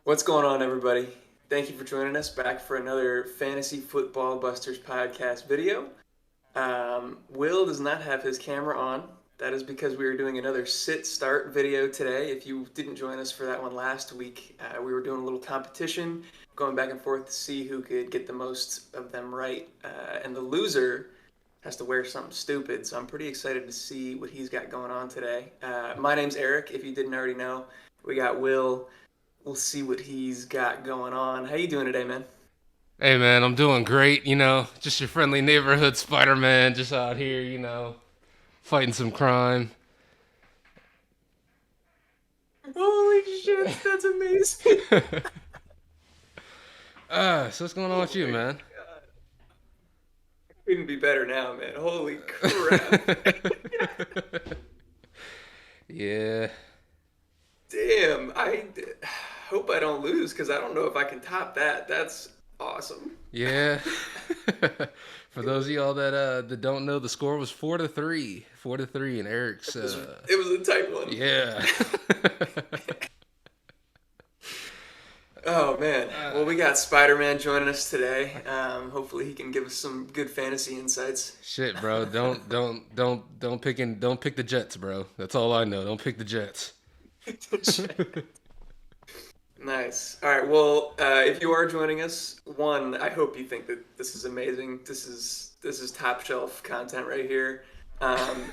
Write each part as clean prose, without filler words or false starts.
What's going on, everybody? Thank you for joining us back for another Fantasy Football Busters podcast video. Will does not have his camera on. That is because we are doing another sit start video today. If you didn't join us for that one last week, we were doing a little competition, going back and forth to see who could get the most of them right. And the loser has to wear something stupid. So I'm pretty excited to see what he's got going on today. My name's Eric, if you didn't already know. We got Will. We'll see what he's got going on. How you doing today, man? Hey man, I'm doing great. Just your friendly neighborhood Spider-Man, just out here, fighting some crime. Holy shit, that's amazing. So what's going on Oh with you, my man? god. Couldn't be better now, man. Holy crap. Yeah, Damn. I hope I don't lose because I don't know if I can top that. That's awesome. yeah. For those of y'all that don't know, the score was 4-3, 4-3, and Eric's It was, it was a tight one. yeah. Oh man. uh, Well, we got Spider-Man joining us today. Hopefully he can give us some good fantasy insights. Shit, bro. Don't pick the Jets, bro. That's all I know. Don't pick the Jets. Nice. All right. Well, if you are joining us, one, I hope you think that this is amazing. This is top shelf content right here.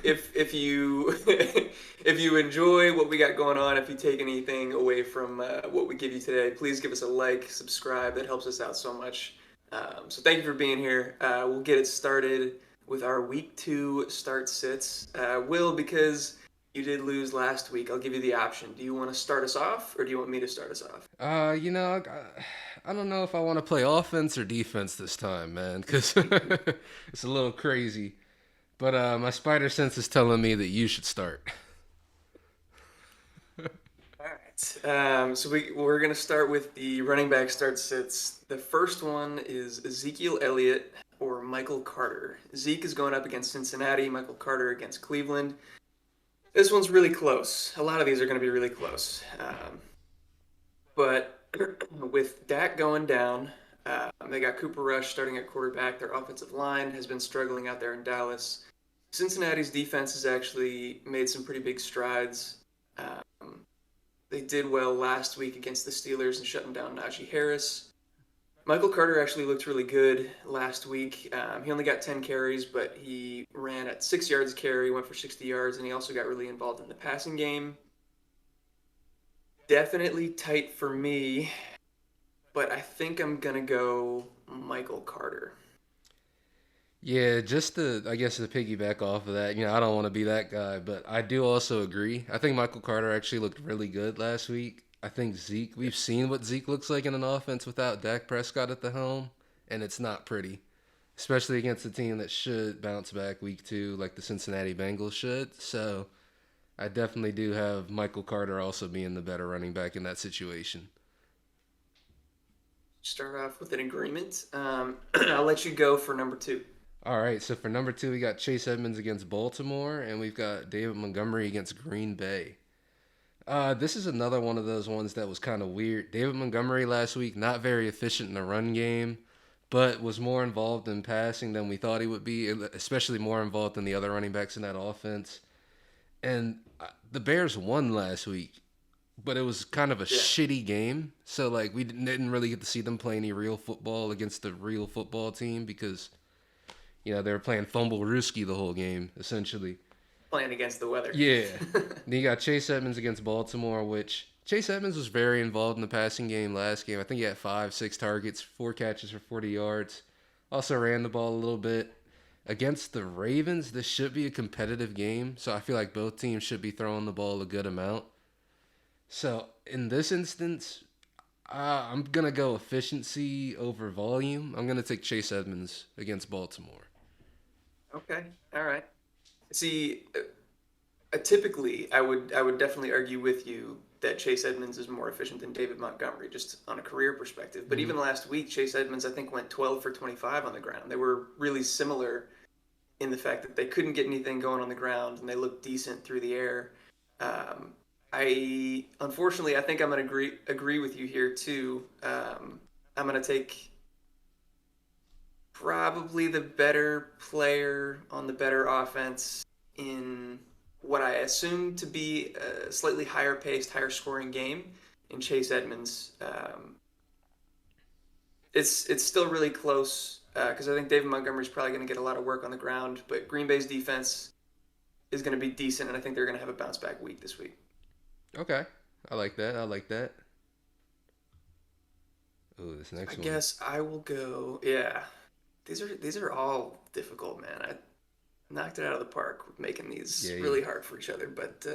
If you if you enjoy what we got going on, if you take anything away from what we give you today, please give us a like, subscribe. That helps us out so much. So thank you for being here. We'll get it started with our week two start sits. Will, because you did lose last week, I'll give you the option. Do you want to start us off, or do you want me to start us off? I don't know if I want to play offense or defense this time, man, because it's a little crazy. But my spider sense is telling me that you should start. All right. We're gonna start with the running back start sits. The first one is Ezekiel Elliott or Michael Carter. Zeke is going up against Cincinnati. Michael Carter against Cleveland. This one's really close. A lot of these are going to be really close. But with Dak going down, they got Cooper Rush starting at quarterback. Their offensive line has been struggling out there in Dallas. Cincinnati's defense has actually made some pretty big strides. Um, they did well last week against the Steelers and shutting down Najee Harris. Michael Carter actually looked really good last week. He only got 10 carries, but he ran at 6 yards a carry, went for 60 yards, and he also got really involved in the passing game. Definitely tight for me, but I think I'm going to go Michael Carter. Yeah, I guess to piggyback off of that, I don't want to be that guy, but I do also agree. I think Michael Carter actually looked really good last week. I think we've seen what Zeke looks like in an offense without Dak Prescott at the helm, and it's not pretty, especially against a team that should bounce back week two, like the Cincinnati Bengals should. So I definitely do have Michael Carter also being the better running back in that situation. Start off with an agreement. I'll let you go for number two. All right, so for number two, we got Chase Edmonds against Baltimore, and we've got David Montgomery against Green Bay. This is another one of those ones that was kind of weird. David Montgomery last week, not very efficient in the run game, but was more involved in passing than we thought he would be, especially more involved than the other running backs in that offense. And the Bears won last week, but it was kind of a Yeah, shitty game. So like we didn't really get to see them play any real football against the real football team because they were playing fumble rooski the whole game essentially. playing against the weather. Yeah. Then you got Chase Edmonds against Baltimore, which Chase Edmonds was very involved in the passing game last game. I think he had 5, 6 targets, 4 catches for 40 yards. Also ran the ball a little bit. Against the Ravens, this should be a competitive game, so I feel like both teams should be throwing the ball a good amount. So in this instance, I'm gonna go efficiency over volume. I'm gonna take Chase Edmonds against Baltimore. Okay, all right. See, typically, I would definitely argue with you that Chase Edmonds is more efficient than David Montgomery, just on a career perspective. But Mm-hmm. even last week, Chase Edmonds I think went 12 for 25 on the ground. They were really similar in the fact that they couldn't get anything going on the ground and they looked decent through the air. Um, I unfortunately I think I'm gonna agree with you here too. I'm gonna take probably the better player on the better offense in what I assume to be a slightly higher paced, higher scoring game in Chase Edmonds. It's still really close because I think David Montgomery's probably going to get a lot of work on the ground, but Green Bay's defense is going to be decent, and I think they're going to have a bounce back week this week. Okay, I like that. I like that. Oh, this I next one. guess I will go. Yeah, these are all difficult, man. I knocked it out of the park with making these Yeah, yeah. really hard for each other. But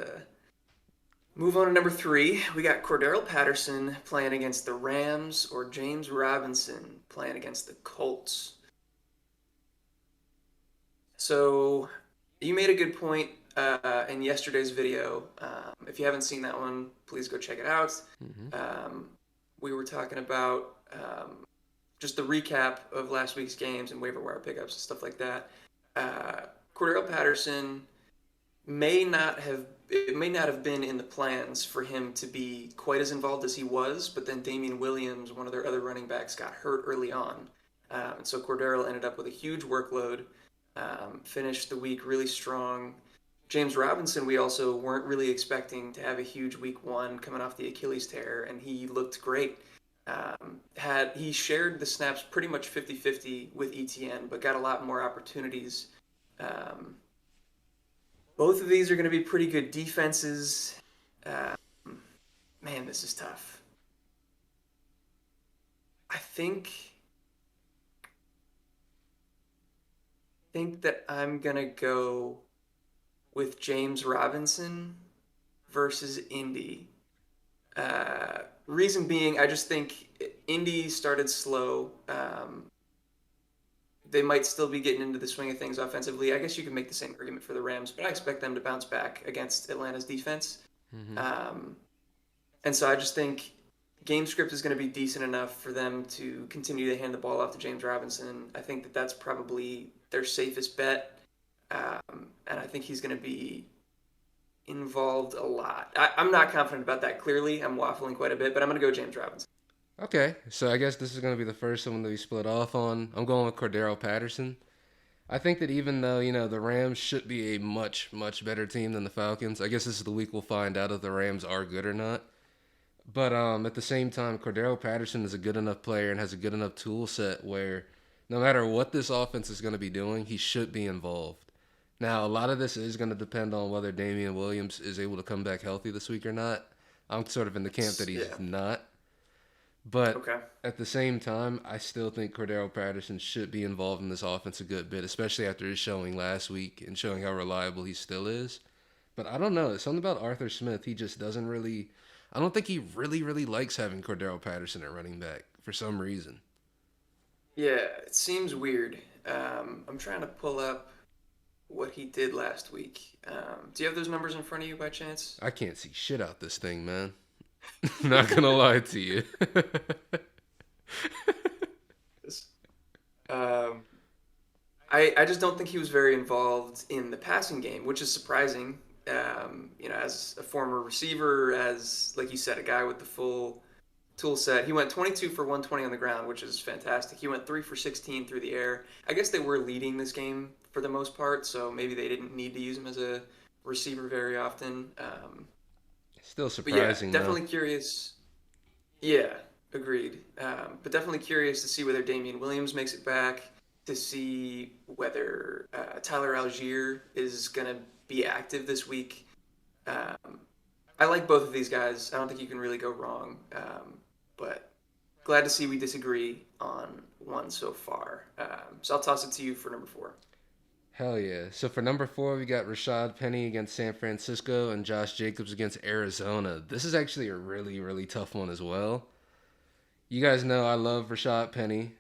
move on to number three. We got Cordero Patterson playing against the Rams or James Robinson playing against the Colts. So you made a good point in yesterday's video. If you haven't seen that one, please go check it out. Mm-hmm. Um, we were talking about just the recap of last week's games and waiver wire pickups and stuff like that. Uh, Cordero Patterson may not have been in the plans for him to be quite as involved as he was, but then Damian Williams, one of their other running backs, got hurt early on. And so Cordero ended up with a huge workload, finished the week really strong. James Robinson, we also weren't really expecting to have a huge week one coming off the Achilles tear, and he looked great. He shared the snaps pretty much 50-50 with ETN, but got a lot more opportunities. Um, Both of these are going to be pretty good defenses. Uh, Man, this is tough. I think that I'm gonna go with James Robinson versus Indy. Reason being, I just think Indy started slow. They might still be getting into the swing of things offensively. I guess you can make the same argument for the Rams, but I expect them to bounce back against Atlanta's defense. Mm-hmm. Um, And so I just think game script is going to be decent enough for them to continue to hand the ball off to James Robinson. I think that that's probably their safest bet. And I think he's going to be involved a lot. I'm not confident about that, clearly. I'm waffling quite a bit, but I'm going to go James Robinson. Okay, so I guess this is going to be the first one that we split off on. I'm going with Cordero Patterson. I think that even though, the Rams should be a much, much better team than the Falcons, I guess this is the week we'll find out if the Rams are good or not. But at the same time, Cordero Patterson is a good enough player and has a good enough tool set where no matter what this offense is going to be doing, he should be involved. Now, a lot of this is going to depend on whether Damian Williams is able to come back healthy this week or not. I'm sort of in the camp that he's Yeah. not. But Okay. at the same time, I still think Cordero Patterson should be involved in this offense a good bit, especially after his showing last week and showing how reliable he still is. But I don't know. It's something about Arthur Smith. He just doesn't really. I don't think he really, really likes having Cordero Patterson at running back for some reason. Yeah, it seems weird. I'm trying to pull up what he did last week. Do you have those numbers in front of you by chance? I can't see shit out this thing, man. Not gonna lie to you. Yes. Um, I just don't think he was very involved in the passing game, which is surprising. As a former receiver, as like you said, a guy with the full tool set. He went 22 for 120 on the ground, which is fantastic. He went 3 for 16 through the air. I guess they were leading this game for the most part, so maybe they didn't need to use him as a receiver very often. Still But yeah, surprising though. definitely curious. Yeah, agreed. But definitely curious to see whether Damian Williams makes it back, to see whether Tyler Algier is going to be active this week. Um, I like both of these guys. I don't think you can really go wrong. But glad to see we disagree on one so far. So I'll toss it to you for number four. Hell yeah. So for number 4, we got Rashad Penny against San Francisco and Josh Jacobs against Arizona. This is actually a really, really tough one as well. You guys know I love Rashad Penny.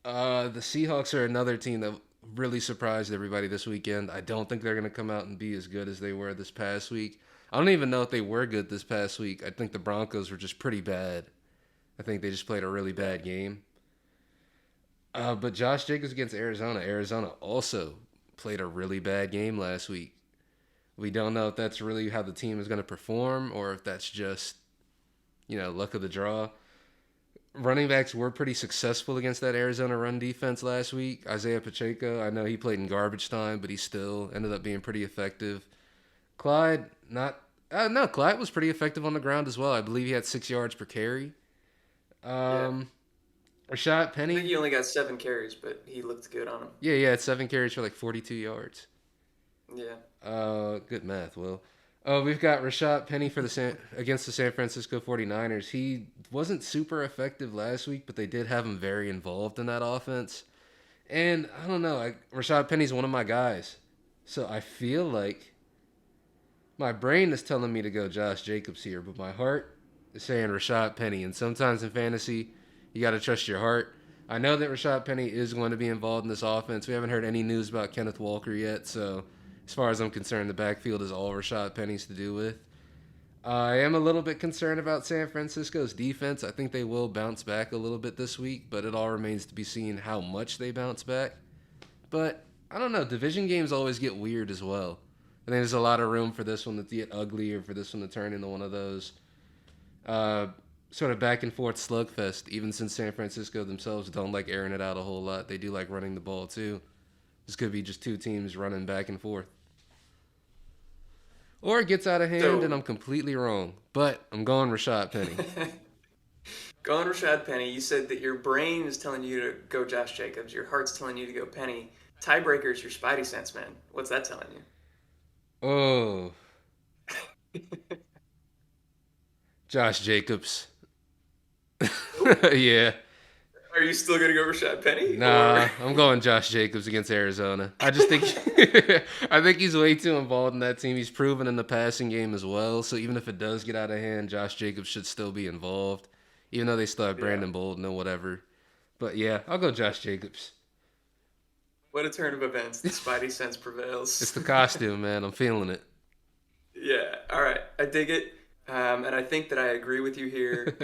The Seahawks are another team that really surprised everybody this weekend. I don't think they're going to come out and be as good as they were this past week. I don't even know if they were good this past week. I think the Broncos were just pretty bad. I think they just played a really bad game. But Josh Jacobs against Arizona. Arizona also played a really bad game last week. We don't know if that's really how the team is going to perform or if that's just, luck of the draw. Running backs were pretty successful against that Arizona run defense last week. Isaiah Pacheco, I know he played in garbage time, but he still ended up being pretty effective. Clyde, not. No, Clyde was pretty effective on the ground as well. I believe he had 6 yards per carry. Yeah. Um, Rashad I think Penny, he only got 7 carries, but he looked good on him. yeah, he had 7 carries for like 42 yards. Yeah. Good math, Will. We've got Rashad Penny for against the San Francisco 49ers. He wasn't super effective last week, but they did have him very involved in that offense. And I don't know, Rashad Penny's one of my guys. So I feel like my brain is telling me to go Josh Jacobs here, but my heart is saying Rashad Penny. And sometimes in fantasy, you got to trust your heart. I know that Rashad Penny is going to be involved in this offense. We haven't heard any news about Kenneth Walker yet, so as far as I'm concerned, the backfield is all Rashad Penny's to do with. I am a little bit concerned about San Francisco's defense. I think they will bounce back a little bit this week, but it all remains to be seen how much they bounce back. But I don't know. Division games always get weird as well. I think there's a lot of room for this one to get ugly or for this one to turn into one of those uh, sort of back and forth slugfest. Even since San Francisco themselves don't like airing it out a whole lot, they do like running the ball too. This could be just two teams running back and forth. Or it gets out of hand and So, I'm completely wrong. But I'm going Rashad Penny. going Rashad Penny, you said that your brain is telling you to go Josh Jacobs, your heart's telling you to go Penny. Tiebreaker is your Spidey sense, man. What's that telling Oh, you? Josh Jacobs. Nope. Yeah. Are you still gonna go Rashad Penny, or Nah, I'm going Josh Jacobs against Arizona. I just think I think he's way too involved in that team. He's proven in the passing game as well. So even if it does get out of hand, Josh Jacobs should still be involved. Even though they still have yeah? Brandon Bolden or whatever. But yeah, I'll go Josh Jacobs. What a turn of events! The Spidey sense It's prevails. the costume, man. I'm feeling it. Yeah, all right. I dig it. And I think that I agree with you here.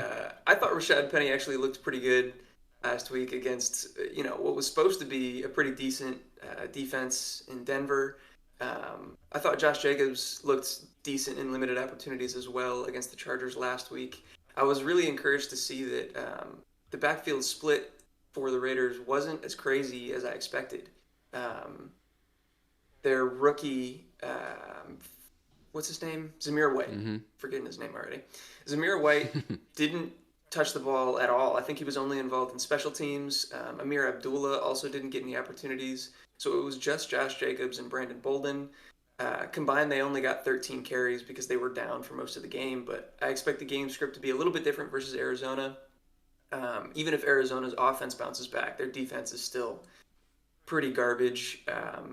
I thought Rashad Penny actually looked pretty good last week against, what was supposed to be a pretty decent defense in Denver. I thought Josh Jacobs looked decent in limited opportunities as well against the Chargers last week. I was really encouraged to see that the backfield split for the Raiders wasn't as crazy as I expected. Um, their rookie, what's his name? Zamir White. Mm-hmm. Forgetting his name already. Zamir White didn't touch the ball at all. I think he was only involved in special teams. Amir Abdullah also didn't get any opportunities. So it was just Josh Jacobs and Brandon Bolden. Combined, they only got 13 carries because they were down for most of the game. But I expect the game script to be a little bit different versus Arizona. Even if Arizona's offense bounces back, their defense is still pretty garbage.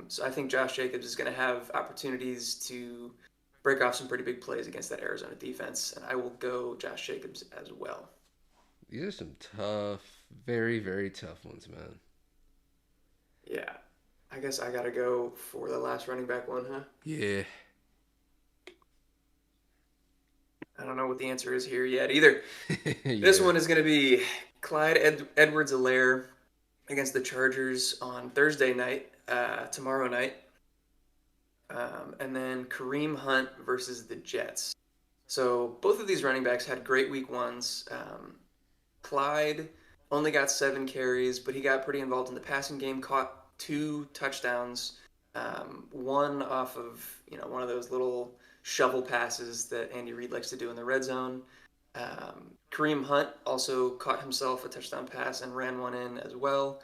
So I think Josh Jacobs is going to have opportunities to break off some pretty big plays against that Arizona defense, and I will go Josh Jacobs as well. These are some tough, very, very tough ones, man. Yeah, I guess I gotta go for the last running back one, huh? Yeah. I don't know what the answer is here yet either. This Yeah. one is going to be Clyde Edwards-Helaire against the Chargers on Thursday night, tomorrow night, and then Kareem Hunt versus the Jets. So both of these running backs had great week ones. Clyde only got 7 carries, but he got pretty involved in the passing game, caught 2 touchdowns, one off of one of those little shovel passes that Andy Reid likes to do in the red zone. Kareem Hunt also caught himself a touchdown pass and ran one in as well.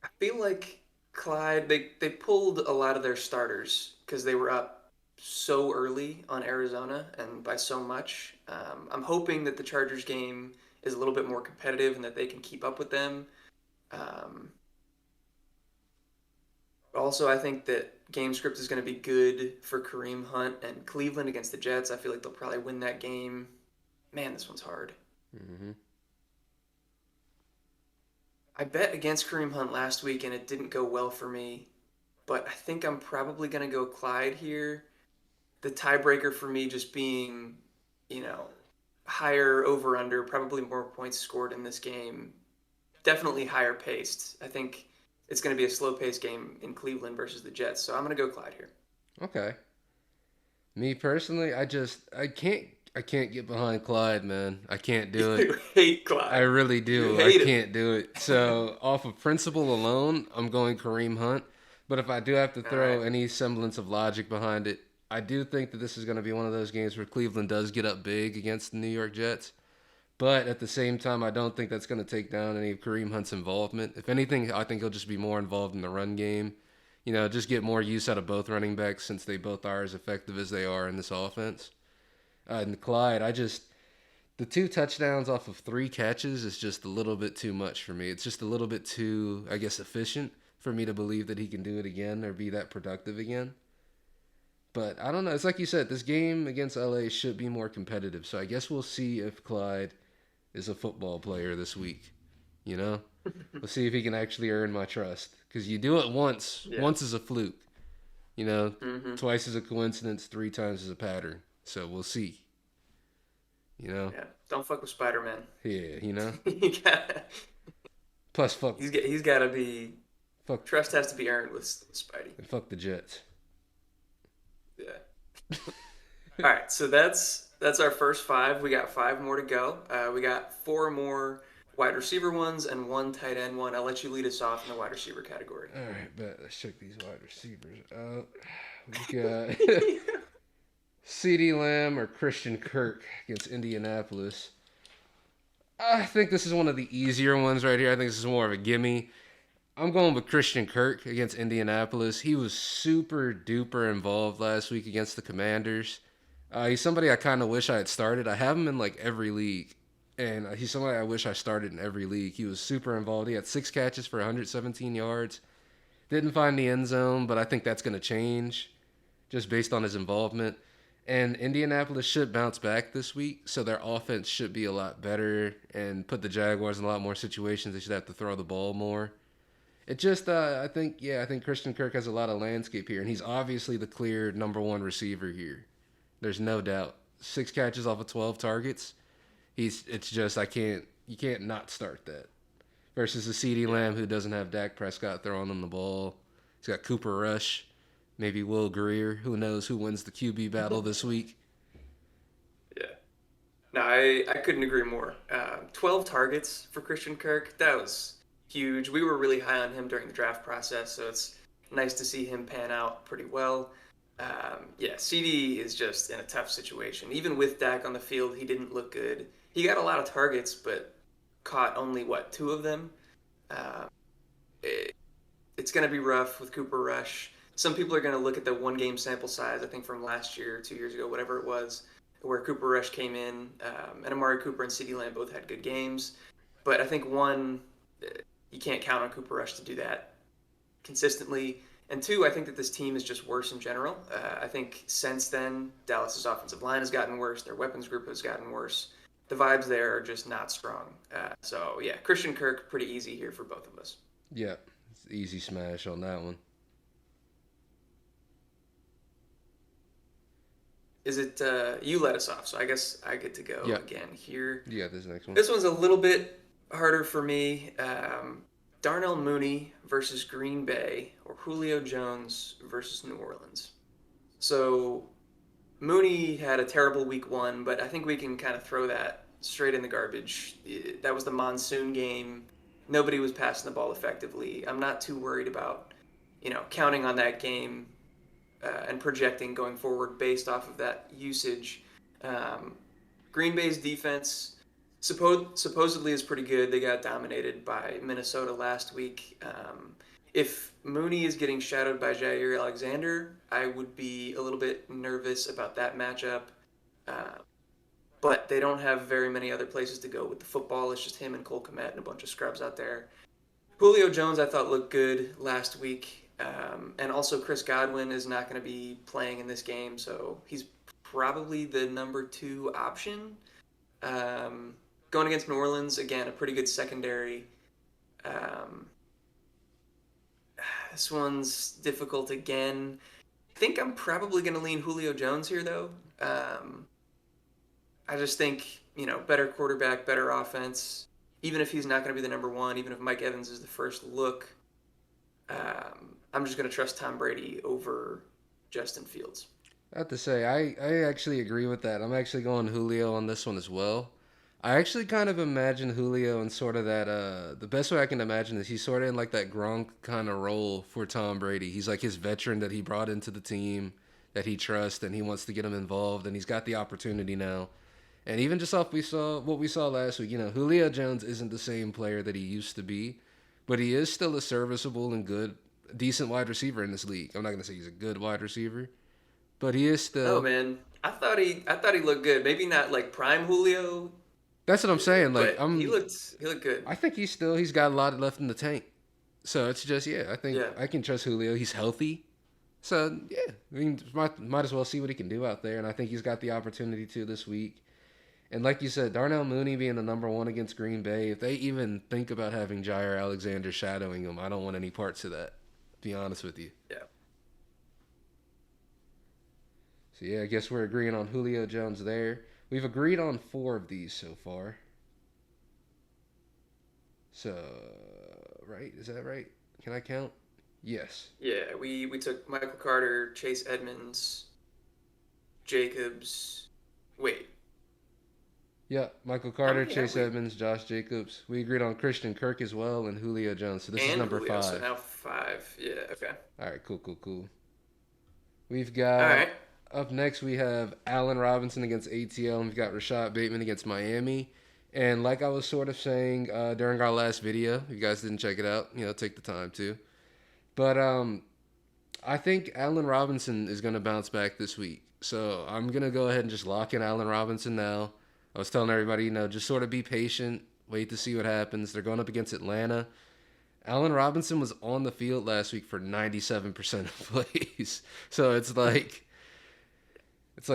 I feel like Clyde they pulled a lot of their starters because they were up so early on Arizona and by so much. I'm hoping that the Chargers game is a little bit more competitive and that they can keep up with them. Um, Also, I think that game script is going to be good for Kareem Hunt and Cleveland against the Jets. I feel like they'll probably win that game. Man, this one's hard. Mm-hmm. I bet against Kareem Hunt last week and it didn't go well for me, but I think I'm probably going to go Clyde here. The tiebreaker for me just being, you know, higher over under, probably more points scored in this game. Definitely higher paced. I think it's going to be a slow paced game in Cleveland versus the Jets. So I'm going to go Clyde here. Okay. Me personally, I can't get behind Clyde, man. I can't do it. You hate I Clyde. really You do. I hate him. can't do it. So, off of principle alone, I'm going Kareem Hunt. But if I do have to All right. throw any semblance of logic behind it, I do think that this is going to be one of those games where Cleveland does get up big against the New York Jets. But at the same time, I don't think that's going to take down any of Kareem Hunt's involvement. If anything, I think he'll just be more involved in the run game. Just get more use out of both running backs since they both are as effective as they are in this offense. And Clyde, the two touchdowns off of three catches is just a little bit too much for me. It's just a little bit too, I guess, efficient for me to believe that he can do it again or be that productive again. But I don't know. It's like you said, this game against LA should be more competitive. So I guess we'll see if Clyde is a football player this week. You know, we'll see if he can actually earn my trust. Because you do it once, Yeah. once is a fluke. You know, Mm-hmm. twice is a coincidence, three times is a pattern. So we'll see. You know, Yeah. Don't fuck with Spider Man. yeah. You know. You got. Plus, fuck, He's got to be. fuck, Trust has to be earned with Spidey. fuck the Jets. Yeah. All right. So that's our first five. We got five more to go. We got four more wide receiver ones and one tight end one. I'll let you lead us off in the wide receiver category. All right, bet. Let's check these wide receivers out. We got CeeDee Lamb or Christian Kirk against Indianapolis. I think this is one of the easier ones right here. I think this is more of a gimme. I'm going with Christian Kirk against Indianapolis. He was super duper involved last week against the Commanders. He's somebody I kind of wish I had started. I have him in like every league, and he's somebody I wish I started in every league. He was super involved. He had 6 catches for 117 yards. Didn't find the end zone, but I think that's going to change just based on his involvement. And Indianapolis should bounce back this week, so their offense should be a lot better and put the Jaguars in a lot more situations. They should have to throw the ball more. It just, I think Christian Kirk has a lot of landscape here, and he's obviously the clear number one receiver here. There's no doubt. 6 catches off of 12 targets. It's just you can't not start that. Versus the CeeDee Yeah. Lamb who doesn't have Dak Prescott throwing him the ball. He's got Cooper Rush, maybe Will Greer. Who knows who wins the QB battle this week? Yeah. No, I couldn't agree more. 12 targets for Christian Kirk. That was huge. We were really high on him during the draft process, so it's nice to see him pan out pretty well. Yeah, CD is just in a tough situation. Even with Dak on the field, he didn't look good. He got a lot of targets, but caught only, what, two of them? Uh, it, it's going to be rough with Cooper Rush. Some people are going to look at the one game sample size, I think from last year, 2 years ago, whatever it was, where Cooper Rush came in, and Amari Cooper and CeeDee Lamb both had good games. But I think one, you can't count on Cooper Rush to do that consistently. And two, I think that this team is just worse in general. I think since then, Dallas's offensive line has gotten worse. Their weapons group has gotten worse. The vibes there are just not strong. So yeah, Christian Kirk, pretty easy here for both of us. Yeah, it's easy smash on that one. Is it you let us off? So I guess I get to go Yeah, again here. you got this next one. This one's a little bit harder for me. Darnell Mooney versus Green Bay or Julio Jones versus New Orleans. So Mooney had a terrible week one, but I think we can kind of throw that straight in the garbage. That was the monsoon game. Nobody was passing the ball effectively. I'm not too worried about, counting on that game and projecting going forward based off of that usage. Um, Green Bay's defense supposedly is pretty good. They got dominated by Minnesota last week. If Mooney is getting shadowed by Jair Alexander, I would be a little bit nervous about that matchup. Uh, but they don't have very many other places to go with the football. It's just him and Cole Kmet and a bunch of scrubs out there. Julio Jones, I thought looked good last week. And also, Chris Godwin is not going to be playing in this game, so he's probably the number two option. Um, Going against New Orleans, again, a pretty good secondary. Um, this one's difficult again. I think I'm probably going to lean Julio Jones here, though. Um, I just think, better quarterback, better offense. Even if he's not going to be the number one, even if Mike Evans is the first look, I'm just going to trust Tom Brady over Justin Fields. I have to say, I actually agree with that. I'm actually going Julio on this one as well. I actually kind of imagine Julio in sort of that the best way I can imagine is he's sort of in like that Gronk kind of role for Tom Brady. He's like his veteran that he brought into the team that he trusts and he wants to get him involved and he's got the opportunity now. And even just off we saw what we saw last week, Julio Jones isn't the same player that he used to be, but he is still a serviceable and good decent wide receiver in this league. I'm not going to say he's a good wide receiver, but he is Oh still. man, I thought he looked good. Maybe not like prime Julio, That's what I'm saying. Like but he looked good. I think he's got a lot left in the tank. So it's just yeah, I think Yeah. I can trust Julio. He's healthy. So yeah, I mean might as well see what he can do out there, and I think he's got the opportunity to this week. And like you said, Darnell Mooney being the number one against Green Bay, if they even think about having Jair Alexander shadowing him, I don't want any parts of that. To be honest with you. Yeah. So yeah, I guess we're agreeing on Julio Jones there. We've agreed on four of these so far. So, right? Is that right? Can I count? Yes. Yeah, we took Michael Carter, Chase Edmonds, Jacobs. Wait, Yeah, Michael how Carter, many have Chase we? Edmonds, Josh Jacobs. We agreed on Christian Kirk as well and Julio Jones. So this is And number Julio, so five. now five. Yeah, okay. All right, cool, cool, cool. We've All got right. up next we have Allen Robinson against ATL, and we've got Rashad Bateman against Miami. And like I was sort of saying during our last video, if you guys didn't check it out, take the time to. But I think Allen Robinson is going to bounce back this week. So I'm going to go ahead and just lock in Allen Robinson now. I was telling everybody, just sort of be patient, wait to see what happens. They're going up against Atlanta. Allen Robinson was on the field last week for 97% of plays. So it's like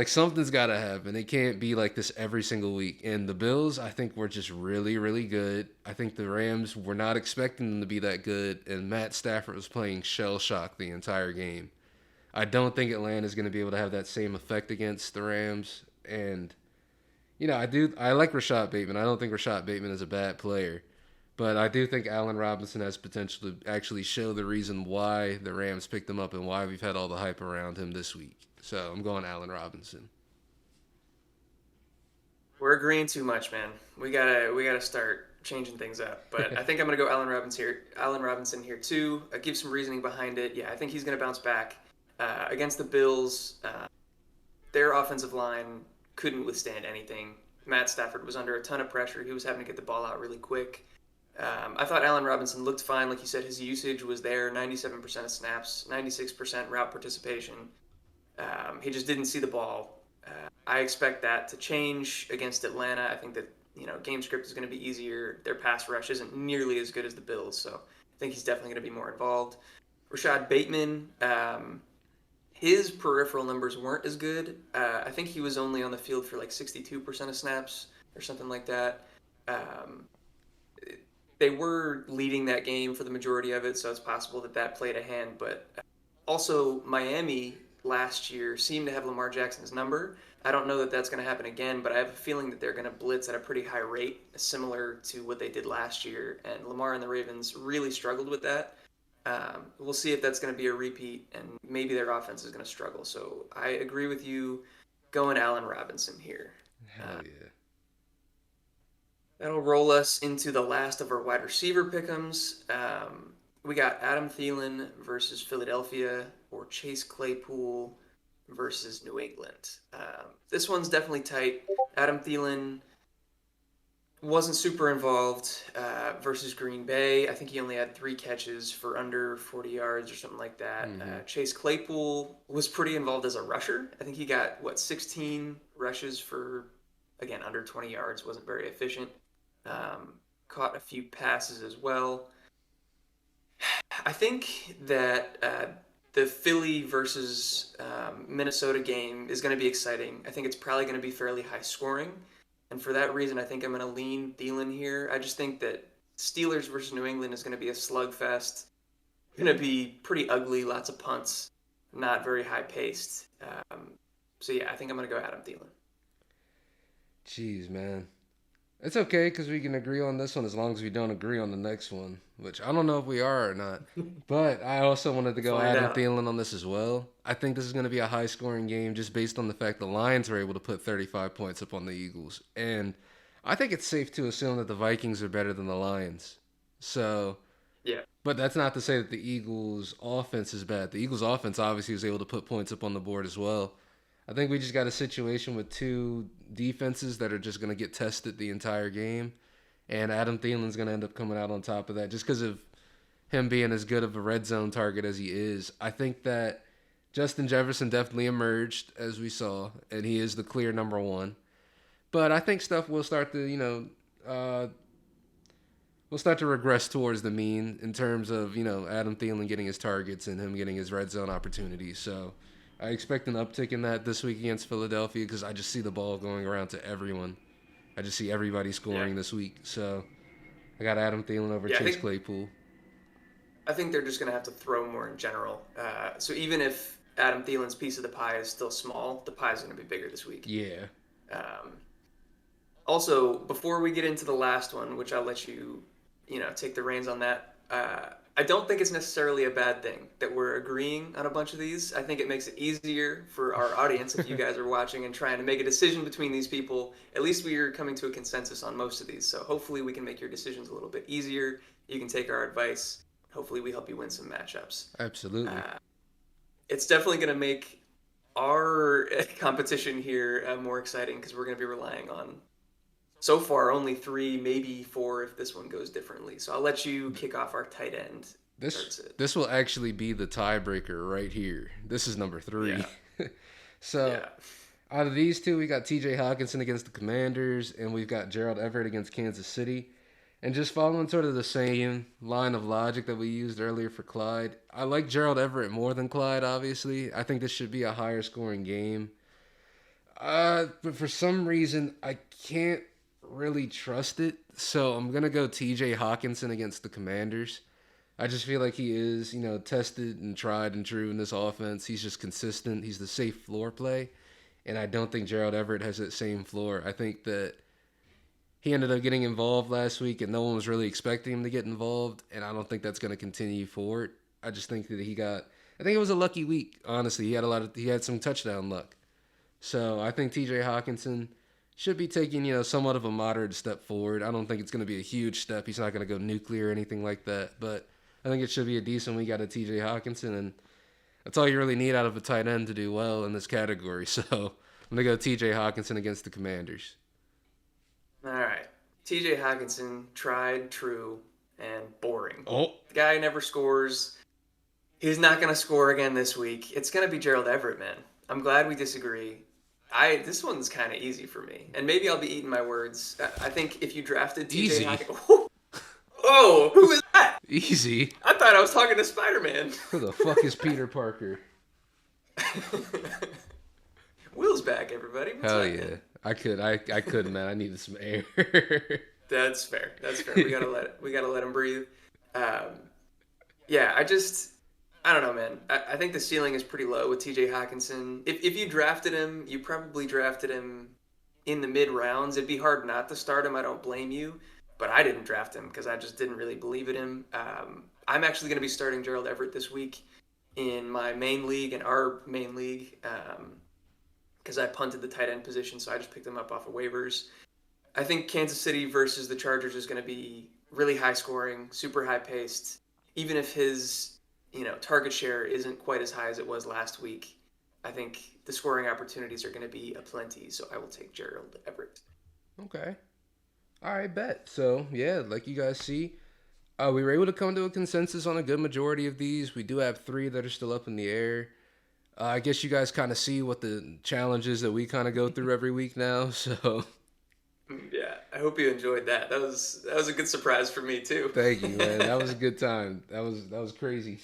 something's got to happen. It can't be like this every single week. And the Bills, I think, were just really, really good. I think the Rams were not expecting them to be that good. And Matt Stafford was playing shell shock the entire game. I don't think Atlanta is going to be able to have that same effect against the Rams. And, I like Rashad Bateman. I don't think Rashad Bateman is a bad player. But I do think Allen Robinson has potential to actually show the reason why the Rams picked him up and why we've had all the hype around him this week. So I'm going Allen Robinson. We're agreeing too much, man. We gotta start changing things up. But I think I'm gonna go Allen Robinson here. Allen Robinson here too. I give some reasoning behind it. Yeah, I think he's gonna bounce back against the Bills. Their offensive line couldn't withstand anything. Matt Stafford was under a ton of pressure. He was having to get the ball out really quick. I thought Allen Robinson looked fine. Like you said, his usage was there 97% of snaps, 96% route participation. He just didn't see the ball. I expect that to change against Atlanta. I think that game script is going to be easier. Their pass rush isn't nearly as good as the Bills, so I think he's definitely going to be more involved. Rashad Bateman, his peripheral numbers weren't as good. I think he was only on the field for like 62% of snaps or something like that. Um, they were leading that game for the majority of it, so it's possible that that played a hand. But also, Miami last year seemed to have Lamar Jackson's number. I don't know that that's going to happen again, but I have a feeling that they're going to blitz at a pretty high rate, similar to what they did last year. And Lamar and the Ravens really struggled with that. We'll see if that's going to be a repeat, and maybe their offense is going to struggle. So I agree with you going Allen Robinson here. Hell yeah. That'll roll us into the last of our wide receiver pickums. We got Adam Thielen versus Philadelphia or Chase Claypool versus New England. This one's definitely tight. Adam Thielen wasn't super involved versus Green Bay. I think he only had 3 catches for under 40 yards or something like that. Mm-hmm. Chase Claypool was pretty involved as a rusher. I think he got, 16 rushes for, again, under 20 yards. Wasn't very efficient. Caught a few passes as well. I think that the Philly versus Minnesota game is going to be exciting. I think it's probably going to be fairly high scoring. And for that reason, I think I'm going to lean Thielen here. I just think that Steelers versus New England is going to be a slugfest. Going to be pretty ugly, lots of punts, not very high paced. So yeah, I think I'm going to go Adam Thielen. Jeez, man. It's okay because we can agree on this one as long as we don't agree on the next one, which I don't know if we are or not. But I also wanted to We'll go find Adam out. Thielen on this as well. I think this is going to be a high scoring game just based on the fact the Lions were able to put 35 points up on the Eagles. And I think it's safe to assume that the Vikings are better than the Lions. So, Yeah, but that's not to say that the Eagles' offense is bad. The Eagles' offense obviously was able to put points up on the board as well. I think we just got a situation with two defenses that are just going to get tested the entire game. And Adam Thielen's going to end up coming out on top of that just because of him being as good of a red zone target as he is. I think that Justin Jefferson definitely emerged, as we saw, and he is the clear number one. But I think stuff will start to, we'll start to regress towards the mean in terms of, Adam Thielen getting his targets and him getting his red zone opportunities. So I expect an uptick in that this week against Philadelphia because I just see the ball going around to everyone. I just see everybody yeah, scoring this week. So I got Adam Thielen over yeah. Chase Claypool. I think they're just going to have to throw more in general. So even if Adam Thielen's piece of the pie is still small, the pie is going to be bigger this week. Yeah. Um, Also, before we get into the last one, which I'll let you, take the reins on that. I don't think it's necessarily a bad thing that we're agreeing on a bunch of these. I think it makes it easier for our audience if you guys are watching and trying to make a decision between these people. At least we are coming to a consensus on most of these. So hopefully we can make your decisions a little bit easier. You can take our advice. Hopefully we help you win some matchups. Absolutely. Uh, it's definitely going to make our competition here more exciting because we're going to be relying on so far only three, maybe four if this one goes differently. So I'll let you kick off our tight end. This Starts it. this will actually be the tiebreaker right here. This is number three. Yeah, So yeah, out of these two, we got T.J. Hawkinson against the Commanders, and we've got Gerald Everett against Kansas City. And just following sort of the same line of logic that we used earlier for Clyde, I like Gerald Everett more than Clyde. Obviously, I think this should be a higher scoring game. But for some reason, I can't really trust it. So I'm gonna go T.J. Hawkinson against the Commanders. I just feel like he is, tested and tried and true in this offense. He's just consistent. He's the safe floor play. And I don't think Gerald Everett has that same floor. I think that he ended up getting involved last week and no one was really expecting him to get involved. And I don't think that's going to continue forward. I just think that I think it was a lucky week, honestly. He had some touchdown luck. So I think TJ Hawkinson should be taking, somewhat of a moderate step forward. I don't think it's going to be a huge step. He's not going to go nuclear or anything like that. But I think it should be a decent week out of TJ Hawkinson. And that's all you really need out of a tight end to do well in this category. So I'm going to go TJ Hawkinson against the Commanders. all right. TJ Hawkinson, tried, true, and boring. Oh, The guy never scores. He's not going to score again this week. It's going to be Gerald Everett, man. I'm glad we disagree. This one's kind of easy for me, and maybe I'll be eating my words. I think if you drafted TJ easy. Hawkinson, oh, who is that? Easy. I thought I was talking to Spider Man. Who the fuck is Peter Parker? Will's back, everybody. What's Hell happening? yeah. I couldn't, man. I needed some air. That's fair. That's fair. We gotta let him breathe. Um, yeah, I don't know, man. I think the ceiling is pretty low with T.J. Hawkinson. If you drafted him, you probably drafted him in the mid rounds. It'd be hard not to start him. I don't blame you, but I didn't draft him because I just didn't really believe in him. I'm actually going to be starting Gerald Everett this week in my main league and our main league because I punted the tight end position, so I just picked him up off of waivers. I think Kansas City versus the Chargers is going to be really high scoring, super high paced. Even if his, target share isn't quite as high as it was last week, I think the scoring opportunities are going to be aplenty. So I will take Gerald Everett. Okay. All right, bet. So, yeah, like you guys see, we were able to come to a consensus on a good majority of these. We do have three that are still up in the air. I guess you guys kind of see what the challenges that we kind of go through every week now. So, Yeah, I hope you enjoyed that. That was a good surprise for me too. thank you, man. That was a good time. That was crazy.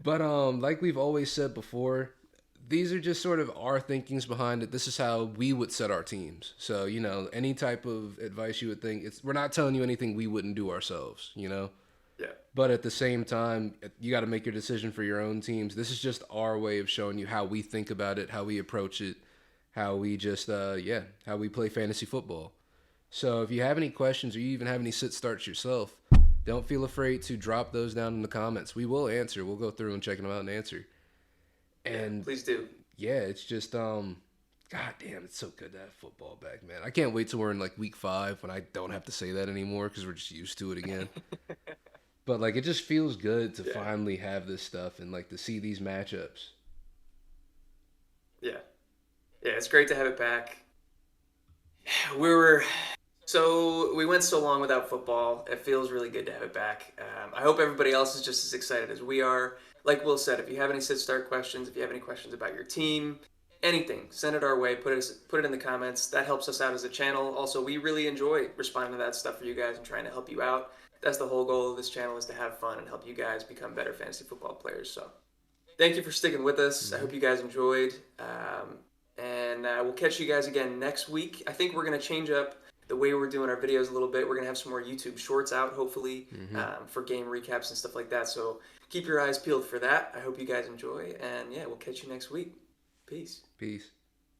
But like we've always said before, these are just sort of our thinkings behind it. This is how we would set our teams. So, any type of advice you would think, we're not telling you anything we wouldn't do ourselves. Yeah, But at the same time, you got to make your decision for your own teams. This is just our way of showing you how we think about it, how we approach it, how we just how we play fantasy football. So if you have any questions or you even have any sit starts yourself, don't feel afraid to drop those down in the comments. We will answer. We'll go through and check them out and answer. Yeah, And please do. yeah, it's just God damn, it's so good to have football back, man. I can't wait till we're in like week 5 when I don't have to say that anymore because we're just used to it again. But like, it just feels good to Yeah, finally have this stuff and like to see these matchups. yeah, yeah. It's great to have it back. We were we went so long without football. It feels really good to have it back. I hope everybody else is just as excited as we are. Like Will said, if you have any sit start questions, if you have any questions about your team, anything, send it our way. Put it in the comments. That helps us out as a channel. Also, we really enjoy responding to that stuff for you guys and trying to help you out. That's the whole goal of this channel, is to have fun and help you guys become better fantasy football players. So thank you for sticking with us. I Hmm. hope you guys enjoyed. And we'll catch you guys again next week. I think we're going to change up the way we're doing our videos a little bit. We're going to have some more YouTube shorts out, hopefully, Hmm. for game recaps and stuff like that. So keep your eyes peeled for that. I hope you guys enjoy. And yeah, we'll catch you next week. Peace. Peace.